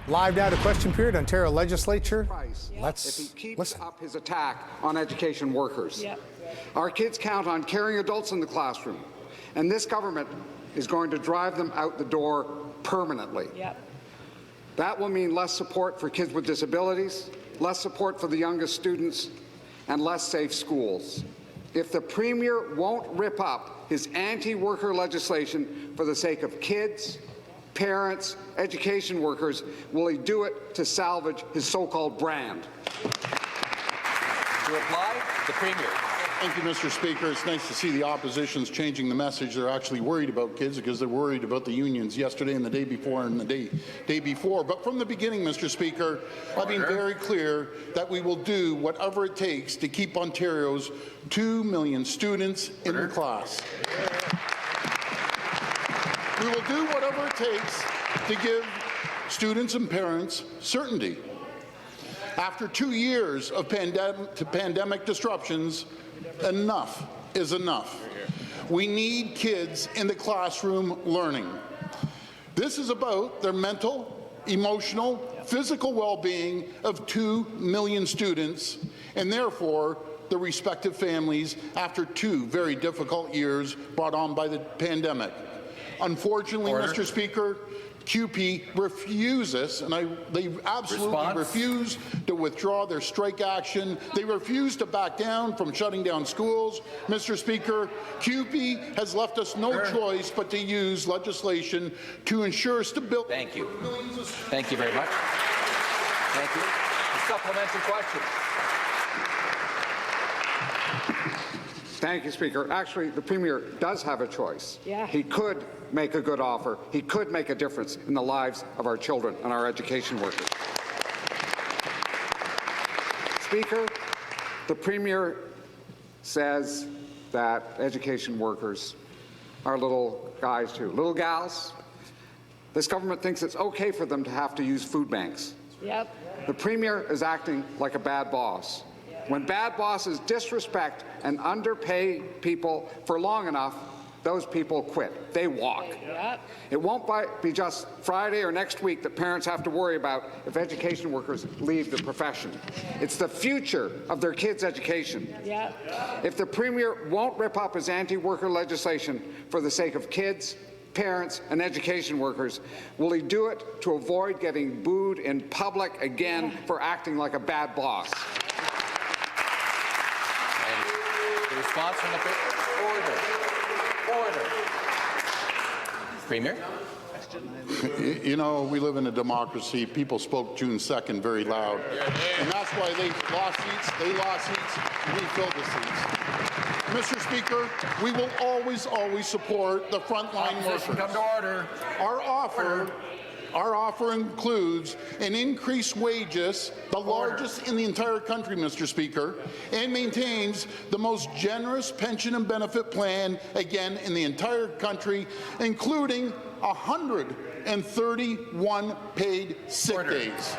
Live now to question period, Ontario Legislature. If he keeps up his attack on education workers. Our kids count on caring adults in the classroom, and this government is going to drive them out the door permanently. That will mean less support for kids with disabilities, less support for the youngest students, and less safe schools. If the Premier won't rip up his anti-worker legislation for the sake of kids, parents, education workers, will he do it to salvage his so-called brand? To reply, the Premier. Thank you, Mr. Speaker. It's nice to see the opposition's changing the message. They're actually worried about kids because they're worried about the unions yesterday and the day before and the day before. But from the beginning, Mr. Speaker, I've been very clear that we will do whatever it takes to keep Ontario's 2 million students in the class. We will do whatever it takes to give students and parents certainty. After 2 years of pandemic disruptions, enough is enough. We need kids in the classroom learning. This is about their mental, emotional, physical well-being of 2 million students, and therefore the respective families after 2 very difficult years brought on by the pandemic. Unfortunately, Mr. Speaker, QP refuses, and they absolutely refuse to withdraw their strike action. They refuse to back down from shutting down schools. Mr. Speaker, QP has left us no choice but to use legislation to ensure stability. Thank you. Thank you very much. Thank you. A supplementary question. Thank you, Speaker. Actually, the Premier does have a choice. He could make a good offer. He could make a difference in the lives of our children and our education workers. Speaker, the Premier says that education workers are little guys too, little gals. This government thinks it's okay for them to have to use food banks. The Premier is acting like a bad boss. When bad bosses disrespect and underpay people for long enough, those people quit. They walk. It won't be just Friday or next week that parents have to worry about if education workers leave the profession. It's the future of their kids' education. If the Premier won't rip up his anti-worker legislation for the sake of kids, parents, and education workers, will he do it to avoid getting booed in public again for acting like a bad boss? The response from the Order. Premier. You know, we live in a democracy. People spoke June 2nd very loud. And that's why they lost seats, and we filled the seats. Mr. Speaker, we will always support the frontline workers. Come to order. Our offer includes an increased wages, the largest in the entire country, Mr. Speaker, and maintains the most generous pension and benefit plan, again, in the entire country, including 131 paid sick days.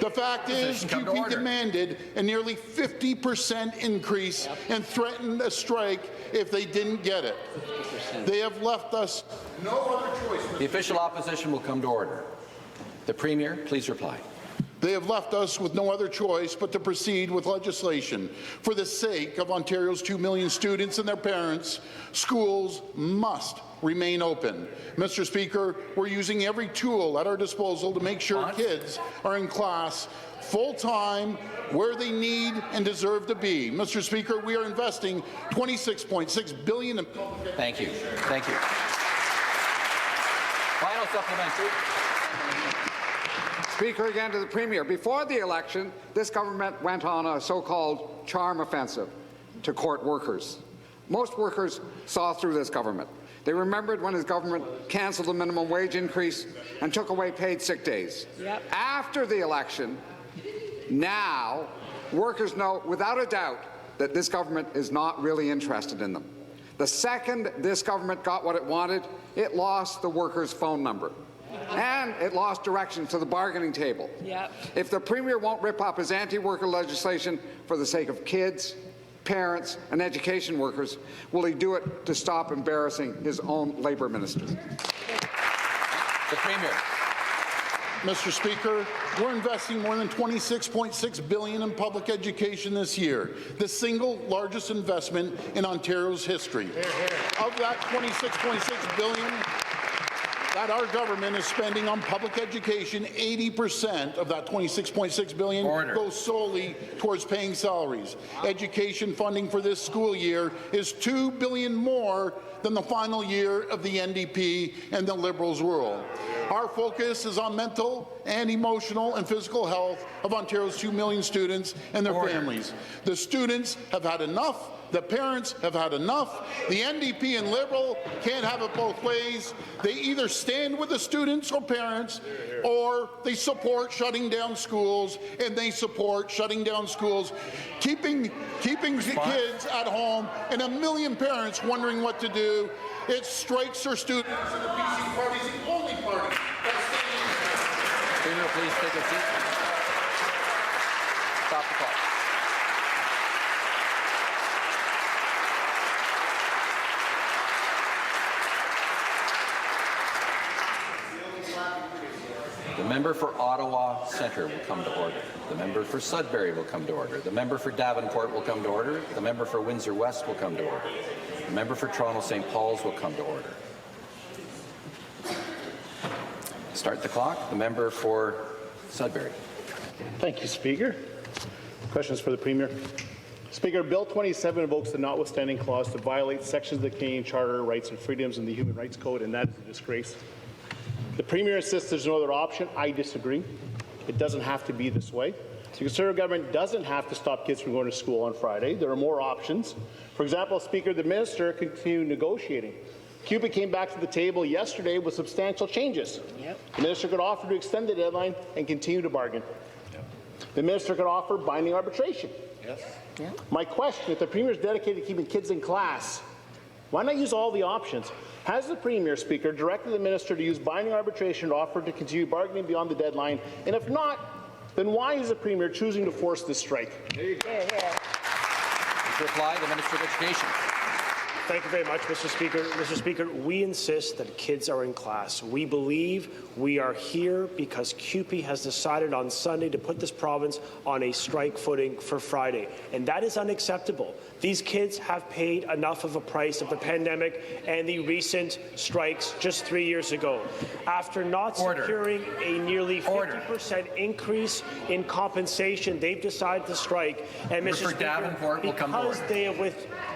The fact is, QP demanded a nearly 50% increase and threatened a strike if they didn't get it. They have left us no other choice. The official opposition will come to order. The Premier, please reply. They have left us with no other choice but to proceed with legislation. For the sake of Ontario's 2 million students and their parents, schools must remain open. Mr. Speaker, we're using every tool at our disposal to make sure kids are in class full-time, where they need and deserve to be. Mr. Speaker, we are investing $26.6 billion in public. Thank you. Thank you. Final supplementary. Speaker, again to the Premier. Before the election, this government went on a so-called charm offensive to court workers. Most workers saw through this government. They remembered when his government cancelled the minimum wage increase and took away paid sick days. After the election, now workers know without a doubt that this government is not really interested in them. The second this government got what it wanted, it lost the workers' phone number. And it lost direction to the bargaining table. If the Premier won't rip up his anti-worker legislation for the sake of kids, parents, and education workers, will he do it to stop embarrassing his own Labour minister? The Premier. Mr. Speaker, we're investing more than $26.6 billion in public education this year, the single largest investment in Ontario's history. Of that $26.6 billion that our government is spending on public education, 80% of that $26.6 billion goes solely towards paying salaries. Education funding for this school year is $2 billion more than the final year of the NDP and the Liberals' rule. Our focus is on mental and emotional and physical health of Ontario's 2 million students and their families. The students have had enough. The parents have had enough. The NDP and Liberal can't have it both ways. They either stand with the students or parents, or they support shutting down schools, and they support shutting down schools, keeping kids at home, and a million parents wondering what to do. It strikes our students, and the PC Party is the only party that's standing. Premier, please take a seat. Stop the clock. The member for Ottawa Centre will come to order. The member for Sudbury will come to order. The member for Davenport will come to order. The member for Windsor West will come to order. The member for Toronto St. Paul's will come to order. Start the clock. The member for Sudbury. Thank you, Speaker. Questions for the Premier. Speaker, Bill 27 invokes the notwithstanding clause to violate sections of the Canadian Charter of Rights and Freedoms and the Human Rights Code, and that is a disgrace. The Premier insists there's no other option. I disagree. It doesn't have to be this way. The Conservative government doesn't have to stop kids from going to school on Friday. There are more options. For example, Speaker, the minister can continue negotiating. CUPE came back to the table yesterday with substantial changes. The minister could offer to extend the deadline and continue to bargain. The minister could offer binding arbitration. My question, if the Premier is dedicated to keeping kids in class, why not use all the options? Has the Premier, Speaker, directed the minister to use binding arbitration to offer to continue bargaining beyond the deadline? And if not, then why is the Premier choosing to force this strike? To reply, the Minister of Education. Thank you very much, Mr. Speaker. Mr. Speaker, we insist that kids are in class. We believe we are here because CUPE has decided on Sunday to put this province on a strike footing for Friday, and that is unacceptable. These kids have paid enough of a price of the pandemic and the recent strikes just 3 years ago. After not securing a nearly 50% increase in compensation, they've decided to strike. And Mr. Speaker, because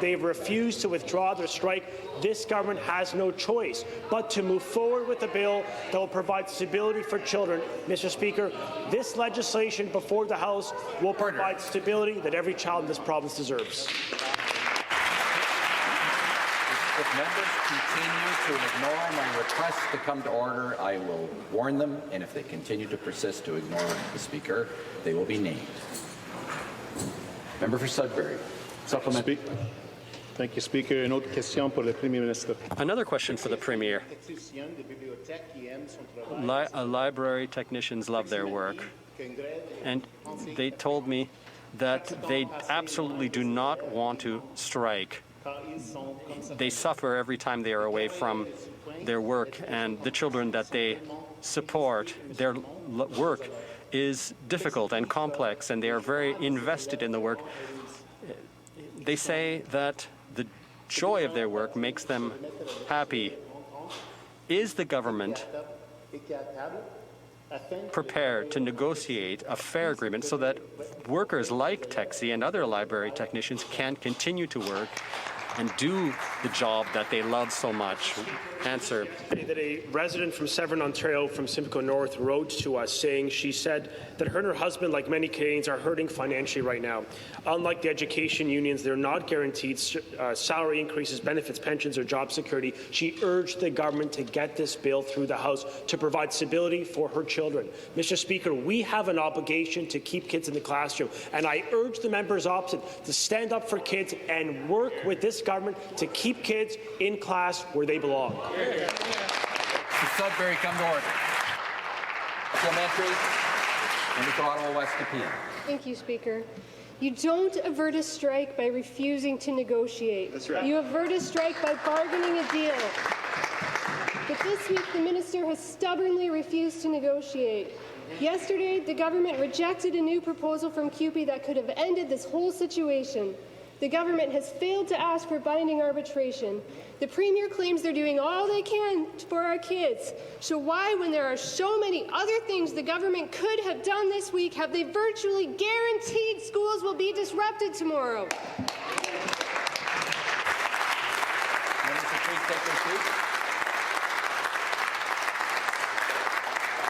they've refused to withdraw their strike, this government has no choice but to move forward with a bill that will provide stability for children. Mr. Speaker, this legislation before the House will provide stability that every child in this province deserves. If members continue to ignore my request to come to order, I will warn them, and if they continue to persist to ignore the Speaker, they will be named. Member for Sudbury. Supplementary. Thank you, Speaker. Une autre question pour le Premier ministre. Another question for the Premier. Library technicians love their work, and they told me that they absolutely do not want to strike. They suffer every time they are away from their work, and the children that they support, their work is difficult and complex, and they are very invested in the work. They say that the joy of their work makes them happy. Is the government prepared to negotiate a fair agreement so that workers like Texie and other library technicians can continue to work and do the job that they love so much? Answer. That a resident from Severn, Ontario, from Simcoe North, wrote to us saying she said that her and her husband, like many Canadians, are hurting financially right now. Unlike the education unions, they're not guaranteed salary increases, benefits, pensions, or job security. She urged the government to get this bill through the House to provide stability for her children. Mr. Speaker, we have an obligation to keep kids in the classroom, and I urge the members opposite to stand up for kids and work with this government to keep kids in class where they belong. Mr. Sudbury, come to order. Supplementary. Member for Ottawa West Nepean. Thank you, Speaker. You don't avert a strike by refusing to negotiate. That's right. You avert a strike by bargaining a deal. The But this week, the minister has stubbornly refused to negotiate. Yesterday, the government rejected a new proposal from CUPE that could have ended this whole situation. The government has failed to ask for binding arbitration. The Premier claims they're doing all they can for our kids. So why, when there are so many other things the government could have done this week, have they virtually guaranteed schools will be disrupted tomorrow? Minister, please take your seat.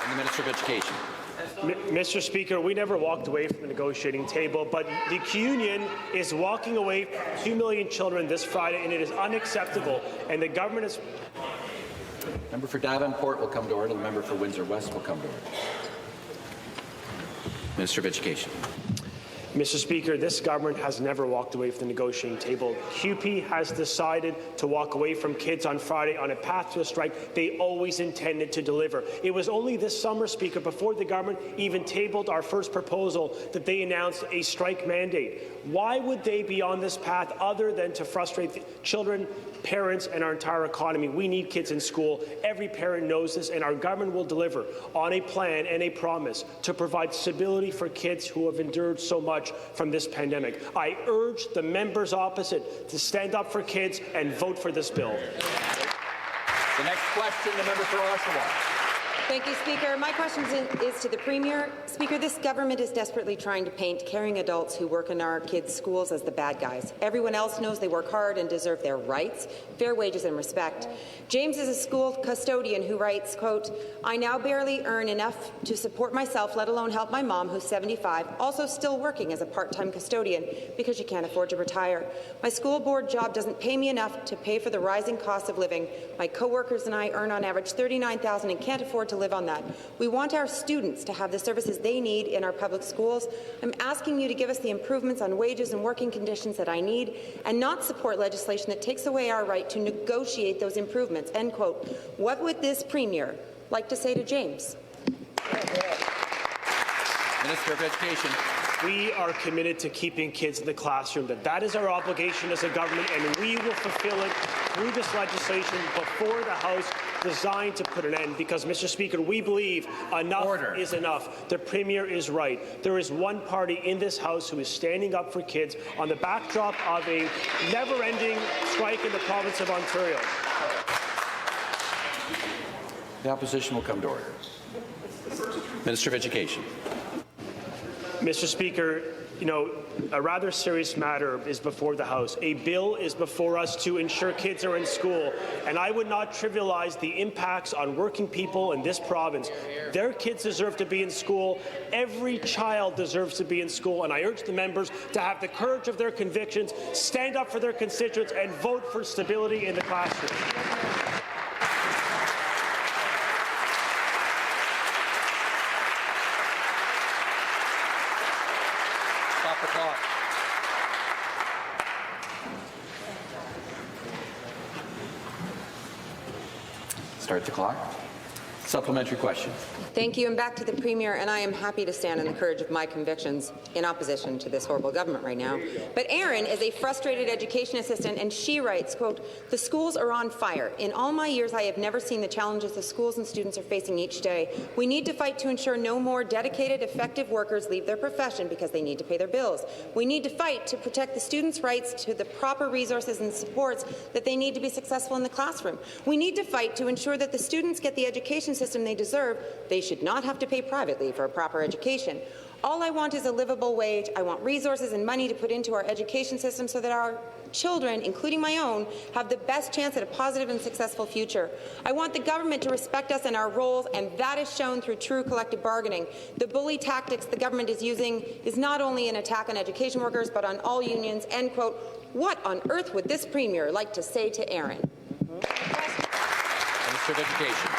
And the Minister of Education. Mr. Speaker, we never walked away from the negotiating table, but the union is walking away from 2 million children this Friday, and it is unacceptable. And the government is. Member for Davenport will come to order. The member for Windsor West will come to order. Minister of Education. Mr. Speaker, this government has never walked away from the negotiating table. CUPE has decided to walk away from kids on Friday on a path to a strike they always intended to deliver. It was only this summer, Speaker, before the government even tabled our first proposal, that they announced a strike mandate. Why would they be on this path other than to frustrate children, parents, and our entire economy? We need kids in school. Every parent knows this, and our government will deliver on a plan and a promise to provide stability for kids who have endured so much from this pandemic. I urge the members opposite to stand up for kids and vote for this bill. The next question, the member for Oshawa. Thank you, Speaker. My question is to the Premier. Speaker, this government is desperately trying to paint caring adults who work in our kids' schools as the bad guys. Everyone else knows they work hard and deserve their rights, fair wages and respect. James is a school custodian who writes, quote, "I now barely earn enough to support myself, let alone help my mom, who's 75, also still working as a part-time custodian because she can't afford to retire. My school board job doesn't pay me enough to pay for the rising cost of living. My co-workers and I earn on average $39,000 and can't afford to live on that. We want our students to have the services they need in our public schools. I'm asking you to give us the improvements on wages and working conditions that I need and not support legislation that takes away our right to negotiate those improvements." End quote. What would this Premier like to say to James? Minister of Education. We are committed to keeping kids in the classroom. That is our obligation as a government, and we will fulfill it through this legislation before the House, designed to put an end. Because, Mr. Speaker, we believe enough is enough. The Premier is right. There is one party in this House who is standing up for kids on the backdrop of a never-ending strike in the province of Ontario. The opposition will come to order. Minister of Education. Mr. Speaker, a rather serious matter is before the House. A bill is before us to ensure kids are in school, and I would not trivialize the impacts on working people in this province. Their kids deserve to be in school. Every child deserves to be in school, and I urge the members to have the courage of their convictions, stand up for their constituents, and vote for stability in the classroom. Stop the clock. Start the clock. Supplementary question. Thank you, and back to the Premier, and I am happy to stand on the courage of my convictions in opposition to this horrible government right now. But Erin is a frustrated education assistant, and she writes, quote, "The schools are on fire. In all my years, I have never seen the challenges the schools and students are facing each day. We need to fight to ensure no more dedicated, effective workers leave their profession because they need to pay their bills. We need to fight to protect the students' rights to the proper resources and supports that they need to be successful in the classroom. We need to fight to ensure that the students get the education system they deserve. They should not have to pay privately for a proper education. All I want is a livable wage. I want resources and money to put into our education system so that our children, including my own, have the best chance at a positive and successful future. I want the government to respect us and our roles, and that is shown through true collective bargaining. The bully tactics the government is using is not only an attack on education workers, but on all unions." End quote. What on earth would this Premier like to say to Erin? Minister of Education.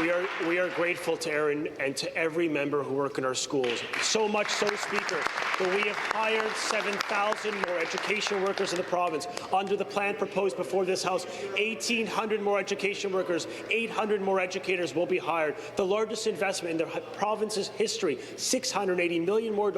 We are grateful to Aaron and to every member who work in our schools. So much so, Speaker, that we have hired 7,000 more education workers in the province. Under the plan proposed before this House, 1,800 more education workers, 800 more educators will be hired. The largest investment in the province's history, $680 million more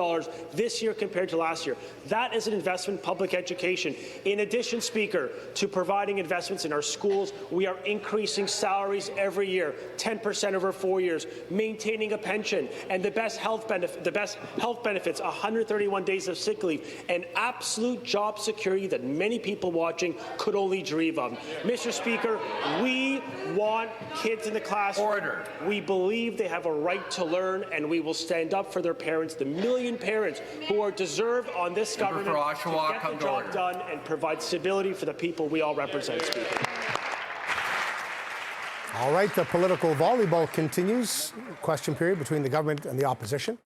this year compared to last year. That is an investment in public education. In addition, Speaker, to providing investments in our schools, we are increasing salaries every year, 10% over 4 years, maintaining a pension, and the best health benefits, 131 days of sick leave, and absolute job security that many people watching could only dream of. Mr. Speaker, we want kids in the classroom. Order. We believe they have a right to learn, and we will stand up for their parents, the million parents who are deserved on this government for Oshawa, to get the job done and provide stability for the people we all represent, Speaker. All right, the political volleyball continues. Question period between the government and the opposition.